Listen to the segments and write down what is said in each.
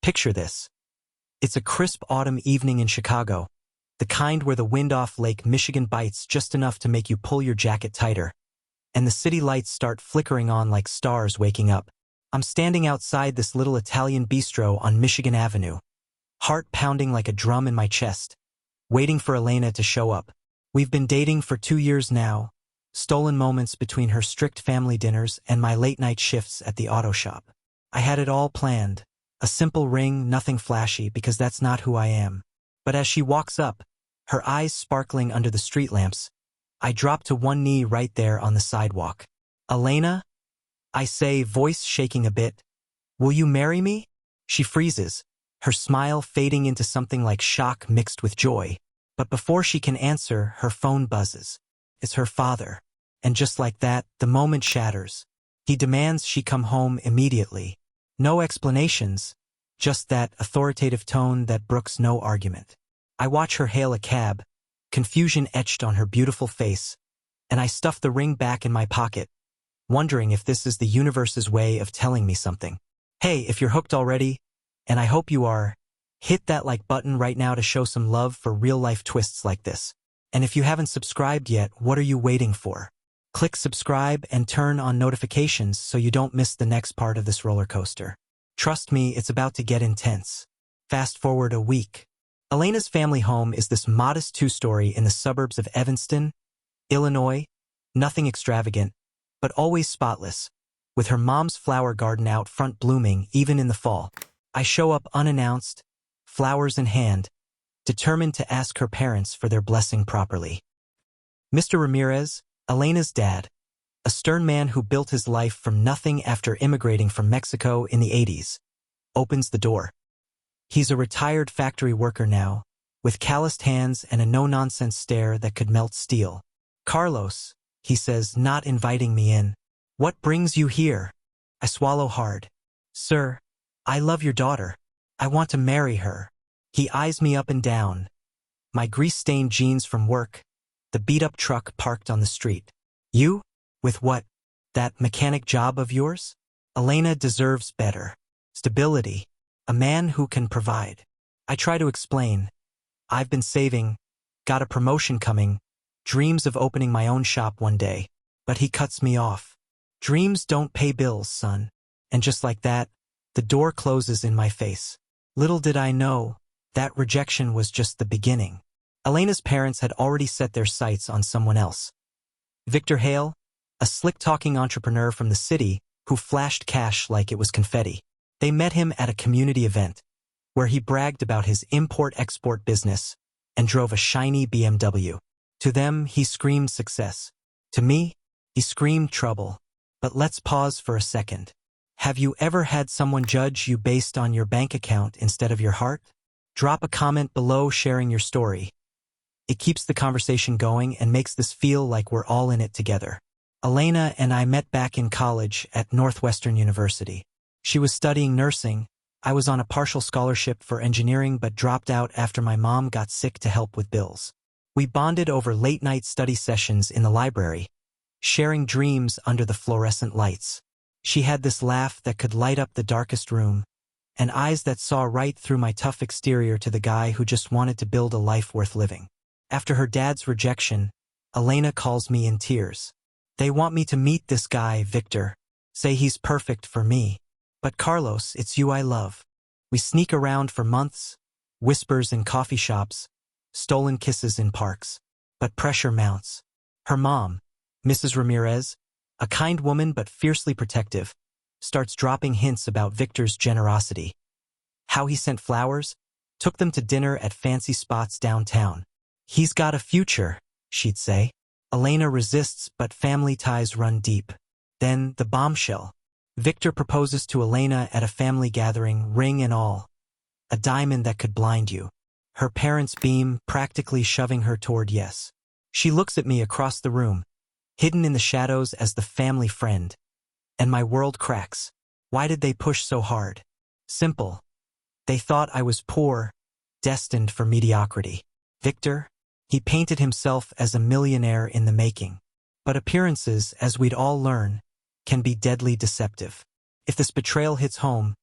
Picture this. It's a crisp autumn evening in Chicago, the kind where the wind off Lake Michigan bites just enough to make you pull your jacket tighter, and the city lights start flickering on like stars waking up. I'm standing outside this little Italian bistro on Michigan Avenue, heart pounding like a drum in my chest, waiting for Elena to show up. We've been dating for 2 years now, stolen moments between her strict family dinners and my late-night shifts at the auto shop. I had it all planned, a simple ring, nothing flashy, because that's not who I am. But as she walks up, her eyes sparkling under the street lamps, I drop to one knee right there on the sidewalk. "Elena?" I say, voice shaking a bit. "Will you marry me?" She freezes, her smile fading into something like shock mixed with joy. But before she can answer, her phone buzzes. It's her father. And just like that, the moment shatters. He demands she come home immediately. No explanations, just that authoritative tone that brooks no argument. I watch her hail a cab, confusion etched on her beautiful face, and I stuff the ring back in my pocket, wondering if this is the universe's way of telling me something. Hey, if you're hooked already, and I hope you are, hit that like button right now to show some love for real-life twists like this. And if you haven't subscribed yet, what are you waiting for? Click subscribe and turn on notifications so you don't miss the next part of this roller coaster. Trust me, it's about to get intense. Fast forward a week. Elena's family home is this modest 2-story in the suburbs of Evanston, Illinois. Nothing extravagant, but always spotless, with her mom's flower garden out front blooming even in the fall. I show up unannounced, flowers in hand, determined to ask her parents for their blessing properly. Mr. Ramirez, Elena's dad, a stern man who built his life from nothing after immigrating from Mexico in the 80s, opens the door. He's a retired factory worker now, with calloused hands and a no-nonsense stare that could melt steel. "Carlos," he says, not inviting me in. "What brings you here?" I swallow hard. "Sir, I love your daughter. I want to marry her." He eyes me up and down. My grease-stained jeans from work, the beat-up truck parked on the street. "You? With what? That mechanic job of yours?" Elena deserves better. Stability. A man who can provide. I try to explain. I've been saving, got a promotion coming, dreams of opening my own shop one day. But he cuts me off. "Dreams don't pay bills, son." And just like that, the door closes in my face. Little did I know, that rejection was just the beginning. Elena's parents had already set their sights on someone else. Victor Hale, a slick-talking entrepreneur from the city who flashed cash like it was confetti. They met him at a community event, where he bragged about his import-export business and drove a shiny BMW. To them, he screamed success. To me, he screamed trouble. But let's pause for a second. Have you ever had someone judge you based on your bank account instead of your heart? Drop a comment below sharing your story. It keeps the conversation going and makes this feel like we're all in it together. Elena and I met back in college at Northwestern University. She was studying nursing. I was on a partial scholarship for engineering but dropped out after my mom got sick to help with bills. We bonded over late-night study sessions in the library, sharing dreams under the fluorescent lights. She had this laugh that could light up the darkest room, and eyes that saw right through my tough exterior to the guy who just wanted to build a life worth living. After her dad's rejection, Elena calls me in tears. "They want me to meet this guy, Victor. Say he's perfect for me. But Carlos, it's you I love." We sneak around for months, whispers in coffee shops, stolen kisses in parks. But pressure mounts. Her mom, Mrs. Ramirez, a kind woman but fiercely protective, starts dropping hints about Victor's generosity. How he sent flowers, took them to dinner at fancy spots downtown. "He's got a future," she'd say. Elena resists, but family ties run deep. Then the bombshell. Victor proposes to Elena at a family gathering, ring and all. A diamond that could blind you. Her parents beam, practically shoving her toward yes. She looks at me across the room, hidden in the shadows as the family friend. And my world cracks. Why did they push so hard? Simple. They thought I was poor, destined for mediocrity. Victor? He painted himself as a millionaire in the making. But appearances, as we'd all learn, can be deadly deceptive. If this betrayal hits home,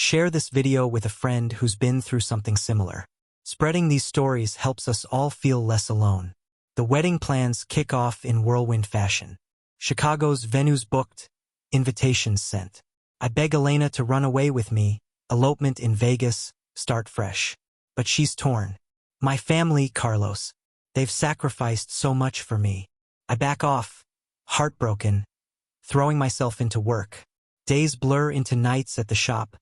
Share this video with a friend who's been through something similar. Spreading these stories helps us all feel less alone. The wedding plans kick off in whirlwind fashion. Chicago's venues booked, invitations sent. I beg Elena to run away with me, elopement in Vegas, start fresh. But she's torn. My family, Carlos. They've sacrificed so much for me. I back off, heartbroken, throwing myself into work. Days blur into nights at the shop,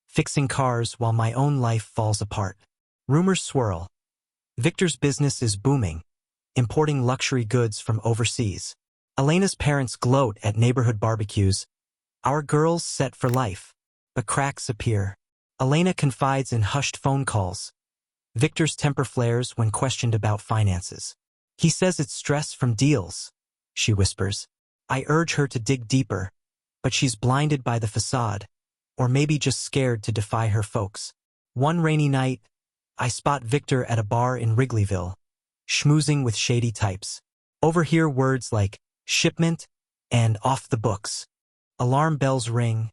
fixing cars while my own life falls apart. Rumors swirl. Victor's business is booming, importing luxury goods from overseas. Elena's parents gloat at neighborhood barbecues. Our girl's set for life. But cracks appear. Elena confides in hushed phone calls. Victor's temper flares when questioned about finances. He says it's stress from deals, she whispers. I urge her to dig deeper, but she's blinded by the facade, or maybe just scared to defy her folks. One rainy night, I spot Victor at a bar in Wrigleyville, schmoozing with shady types. Overhear words like shipment and off the books. Alarm bells ring,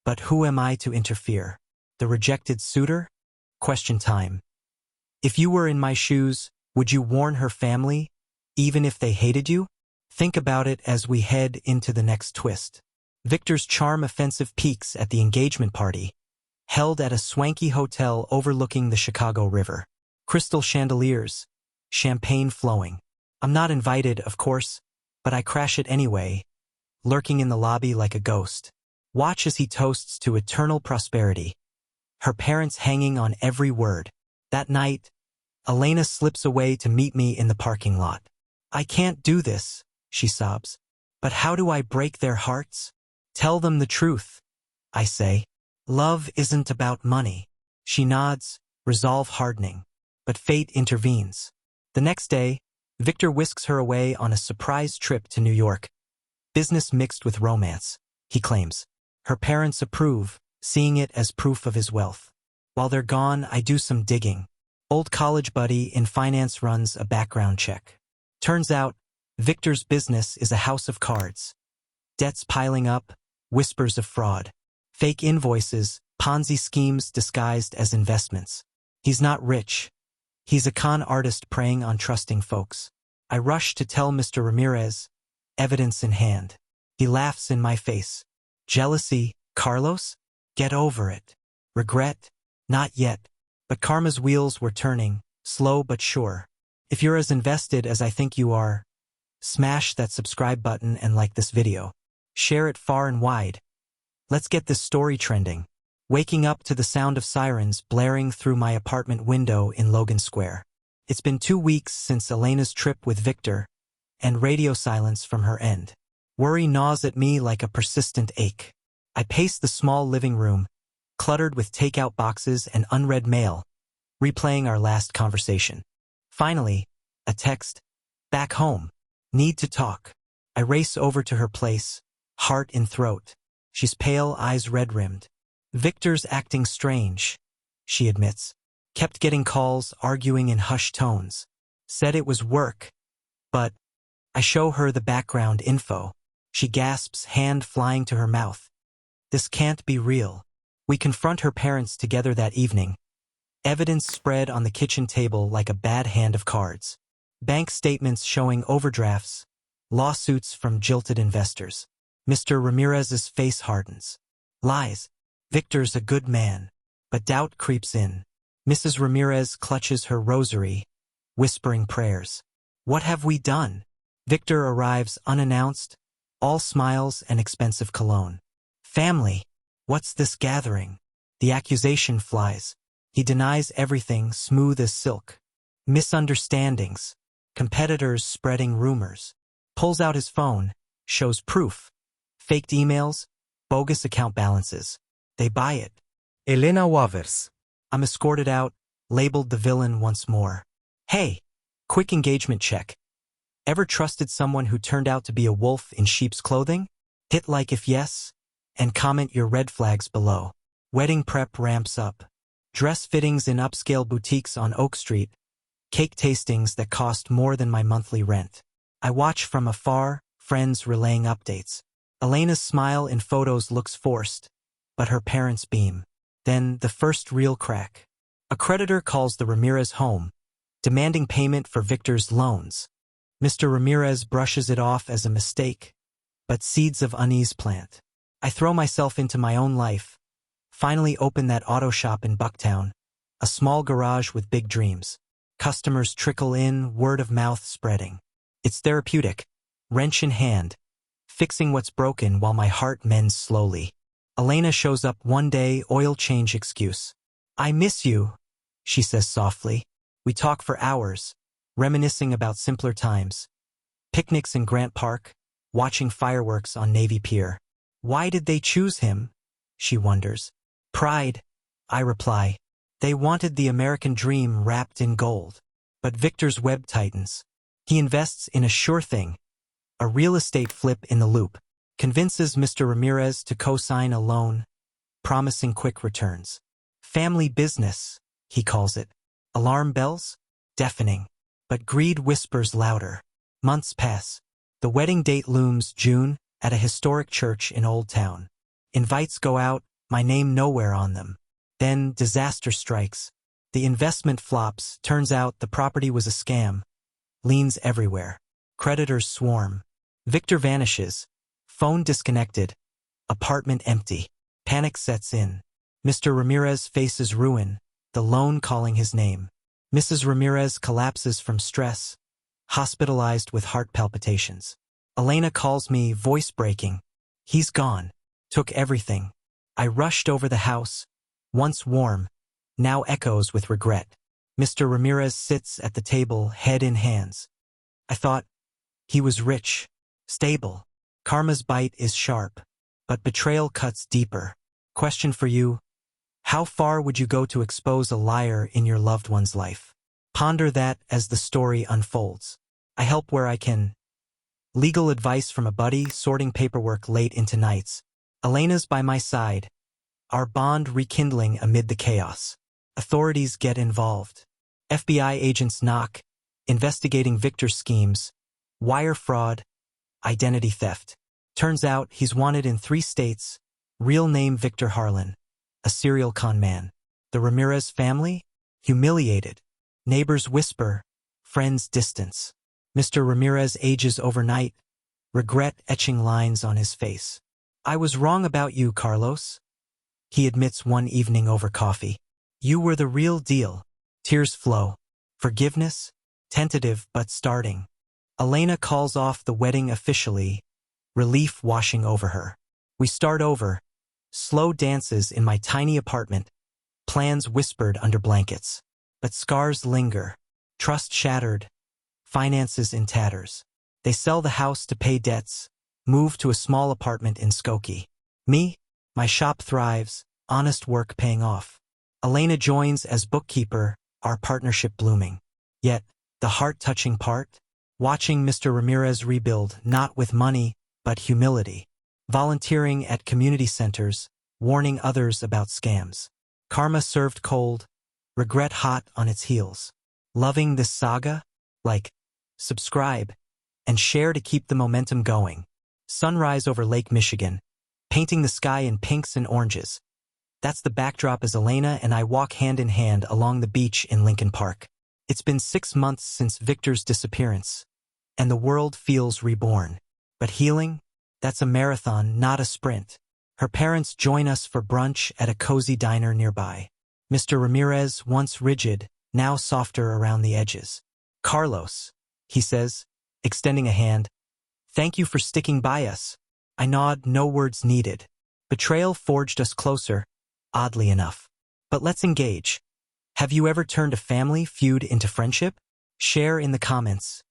but who am I to interfere? The rejected suitor? Question time. If you were in my shoes, would you warn her family, even if they hated you? Think about it as we head into the next twist. Victor's charm offensive peaks at the engagement party, held at a swanky hotel overlooking the Chicago River. Crystal chandeliers, champagne flowing. I'm not invited, of course, but I crash it anyway, lurking in the lobby like a ghost. Watch as he toasts to eternal prosperity, her parents hanging on every word. That night, Elena slips away to meet me in the parking lot. I can't do this, she sobs. But how do I break their hearts? Tell them the truth, I say. Love isn't about money. She nods, resolve hardening. But fate intervenes. The next day, Victor whisks her away on a surprise trip to New York. Business mixed with romance, he claims. Her parents approve, seeing it as proof of his wealth. While they're gone, I do some digging. Old college buddy in finance runs a background check. Turns out, Victor's business is a house of cards. Debts piling up, whispers of fraud. Fake invoices, Ponzi schemes disguised as investments. He's not rich. He's a con artist preying on trusting folks. I rush to tell Mr. Ramirez, evidence in hand. He laughs in my face. Jealousy, Carlos? Get over it. Regret? Not yet. But karma's wheels were turning, slow but sure. If you're as invested as I think you are, smash that subscribe button and like this video. Share it far and wide. Let's get this story trending. Waking up to the sound of sirens blaring through my apartment window in Logan Square. It's been 2 weeks since Elena's trip with Victor, and radio silence from her end. Worry gnaws at me like a persistent ache. I pace the small living room, cluttered with takeout boxes and unread mail, replaying our last conversation. Finally, a text. Back home. Need to talk. I race over to her place, heart in throat. She's pale, eyes red-rimmed. Victor's acting strange, she admits. Kept getting calls, arguing in hushed tones. Said it was work, but I show her the background info. She gasps, hand flying to her mouth. This can't be real. We confront her parents together that evening. Evidence spread on the kitchen table like a bad hand of cards. Bank statements showing overdrafts, lawsuits from jilted investors. Mr. Ramirez's face hardens. Lies. Victor's a good man. But doubt creeps in. Mrs. Ramirez clutches her rosary, whispering prayers. What have we done? Victor arrives unannounced, all smiles and expensive cologne. Family. What's this gathering? The accusation flies. He denies everything, smooth as silk. Misunderstandings. Competitors spreading rumors. Pulls out his phone, shows proof. Faked emails, bogus account balances. They buy it. Elena Wavers. I'm escorted out, labeled the villain once more. Hey, quick engagement check. Ever trusted someone who turned out to be a wolf in sheep's clothing? Hit like if yes, and comment your red flags below. Wedding prep ramps up. Dress fittings in upscale boutiques on Oak Street. Cake tastings that cost more than my monthly rent. I watch from afar, friends relaying updates. Elena's smile in photos looks forced, but her parents beam. Then the first real crack. A creditor calls the Ramirez home, demanding payment for Victor's loans. Mr. Ramirez brushes it off as a mistake, but seeds of unease plant. I throw myself into my own life, finally open that auto shop in Bucktown, a small garage with big dreams. Customers trickle in, word of mouth spreading. It's therapeutic, wrench in hand, fixing what's broken while my heart mends slowly. Elena shows up one day, oil change excuse. I miss you, she says softly. We talk for hours, reminiscing about simpler times. Picnics in Grant Park, watching fireworks on Navy Pier. Why did they choose him? She wonders. Pride, I reply. They wanted the American dream wrapped in gold. But Victor's web tightens. He invests in a sure thing, a real estate flip in the loop, convinces Mr. Ramirez to co-sign a loan, promising quick returns. Family business, he calls it. Alarm bells? Deafening. But greed whispers louder. Months pass. The wedding date looms, June, at a historic church in Old Town. Invites go out, my name nowhere on them. Then disaster strikes. The investment flops, turns out the property was a scam. Liens everywhere. Creditors swarm. Victor vanishes. Phone disconnected. Apartment empty. Panic sets in. Mr. Ramirez faces ruin, the loan calling his name. Mrs. Ramirez collapses from stress, hospitalized with heart palpitations. Elena calls me, voice breaking. He's gone. Took everything. I rushed over the house, once warm, now echoes with regret. Mr. Ramirez sits at the table, head in hands. I thought he was rich, stable. Karma's bite is sharp, but betrayal cuts deeper. Question for you. How far would you go to expose a liar in your loved one's life? Ponder that as the story unfolds. I help where I can. Legal advice from a buddy, sorting paperwork late into nights. Elena's by my side. Our bond rekindling amid the chaos. Authorities get involved. FBI agents knock, investigating Victor's schemes, wire fraud, identity theft. Turns out he's wanted in 3 states, real name Victor Harlan, a serial con man. The Ramirez family? Humiliated. Neighbors whisper, friends distance. Mr. Ramirez ages overnight, regret etching lines on his face. I was wrong about you, Carlos. He admits one evening over coffee. You were the real deal. Tears flow. Forgiveness? Tentative but starting. Elena calls off the wedding officially, relief washing over her. We start over. Slow dances in my tiny apartment, plans whispered under blankets. But scars linger. Trust shattered. Finances in tatters. They sell the house to pay debts, move to a small apartment in Skokie. Me? My shop thrives, honest work paying off. Elena joins as bookkeeper, our partnership blooming. Yet, the heart-touching part? Watching Mr. Ramirez rebuild, not with money, but humility. Volunteering at community centers, warning others about scams. Karma served cold, regret hot on its heels. Loving this saga? Like, subscribe, and share to keep the momentum going. Sunrise over Lake Michigan, painting the sky in pinks and oranges. That's the backdrop as Elena and I walk hand in hand along the beach in Lincoln Park. It's been 6 months since Victor's disappearance, and the world feels reborn. But healing? That's a marathon, not a sprint. Her parents join us for brunch at a cozy diner nearby. Mr. Ramirez, once rigid, now softer around the edges. Carlos, he says, extending a hand. Thank you for sticking by us. I nod, no words needed. Betrayal forged us closer, oddly enough. But let's engage. Have you ever turned a family feud into friendship? Share in the comments.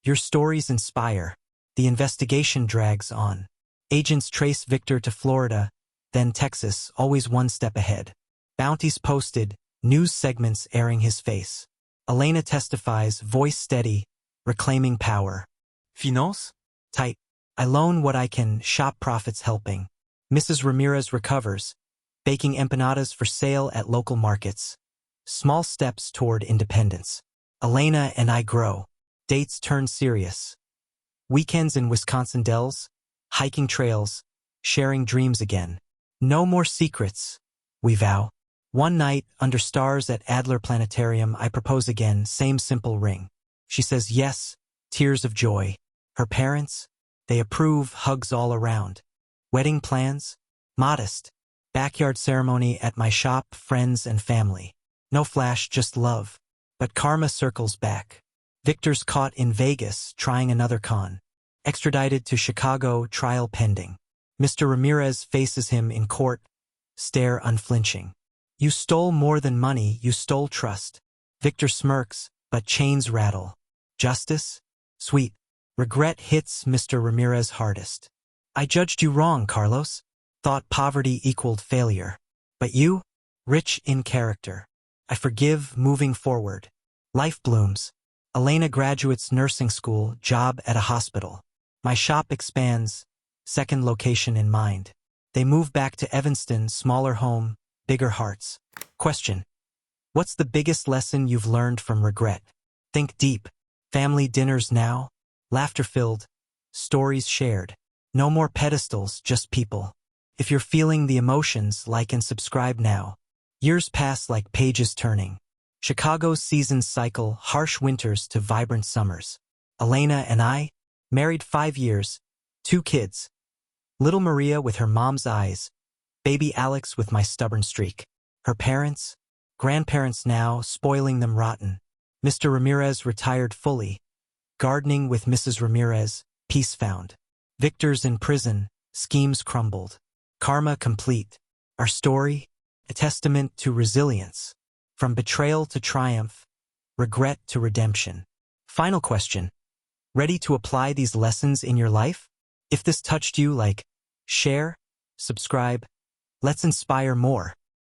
Your stories inspire. The investigation drags on. Agents trace Victor to Florida, then Texas, always one step ahead. Bounties posted, news segments airing his face. Elena testifies, voice steady, reclaiming power. Finance? Tight. I loan what I can, shop profits helping. Mrs. Ramirez recovers, baking empanadas for sale at local markets. Small steps toward independence. Elena and I grow. Dates turn serious. Weekends in Wisconsin Dells, hiking trails, sharing dreams again. No more secrets, we vow. One night, under stars at Adler Planetarium, I propose again, same simple ring. She says yes, tears of joy. Her parents? They approve, hugs all around. Wedding plans? Modest. Backyard ceremony at my shop, friends and family. No flash, just love. But karma circles back. Victor's caught in Vegas, trying another con. Extradited to Chicago, trial pending. Mr. Ramirez faces him in court, stare unflinching. You stole more than money, you stole trust. Victor smirks, but chains rattle. Justice? Sweet. Regret hits Mr. Ramirez hardest. I judged you wrong, Carlos. Thought poverty equaled failure. But you? Rich in character. I forgive, moving forward. Life blooms. Elena graduates nursing school, job at a hospital. My shop expands, second location in mind. They move back to Evanston, smaller home, bigger hearts. Question. What's the biggest lesson you've learned from regret? Think deep. Family dinners now? Laughter-filled. Stories shared. No more pedestals, just people. If you're feeling the emotions, like and subscribe now. Years pass like pages turning. Chicago's seasons cycle, harsh winters to vibrant summers. Elena and I, married 5 years, 2 kids. Little Maria with her mom's eyes, baby Alex with my stubborn streak. Her parents, grandparents now, spoiling them rotten. Mr. Ramirez retired fully. Gardening with Mrs. Ramirez, peace found. Victor's in prison, schemes crumbled. Karma complete. Our story, a testament to resilience. From betrayal to triumph, regret to redemption. Final question. Ready to apply these lessons in your life? If this touched you, like, share, subscribe. Let's inspire more.